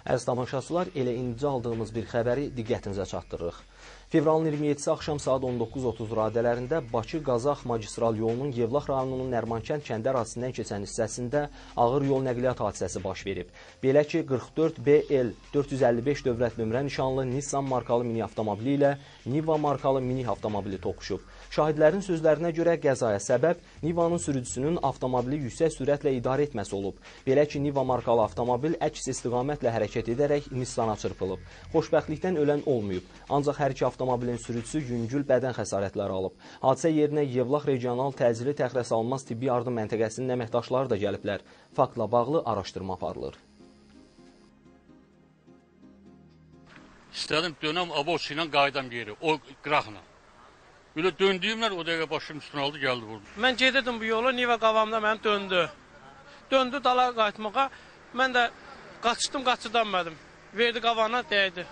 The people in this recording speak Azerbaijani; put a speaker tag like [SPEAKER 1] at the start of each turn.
[SPEAKER 1] Əziz tamaşaçılar, elə indi aldığımız bir xəbəri diqqətinizə çatdırırıq. Fevralın 27-si axşam saat 19:30 radələrində Bakı-Qazax magistral yolunun Yevlax rayonunun Nərmankənd kəndi ərazisindən keçən hissəsində ağır yol nəqliyyat hadisəsi baş verib. Belə ki, 44 BL 455 dövrət nömrə nişanlı Nissan markalı mini avtomobili ilə Niva markalı mini avtomobili toqquşub. Şahidlərin sözlərinə görə qəzaya səbəb Nivanın sürücüsünün avtomobili yüksək sürətlə idarə etməsi olub. Belə ki, Niva markalı avtomobil əks istiqamətlə hərəkət edərək Nissana çırpılıb. Xoşbəxtlikdən ölən olmayıb, ancaq hər iki avtomobilin sürücüsü yüngül bədən xəsarətləri alıb. Hadisə yerinə Yevlax regional təcili təxirəsalınmaz tibbi yardım məntəqəsinin əməkdaşları da gəliblər. Faktla bağlı araşdırma aparılır.
[SPEAKER 2] İstədim dönəm aboç ilə qaydam yeri, o qıraqla. Böyle döndüyümlər o dəqiqə başım üstünə aldı, gəldi vurdu.
[SPEAKER 3] Mən gedirdim bu yolu, Niva qavamda məni döndü. Döndü dala qayıtmağa, mən də qaçdım, qaçıdanmadım. Verdi qavana, dəydi.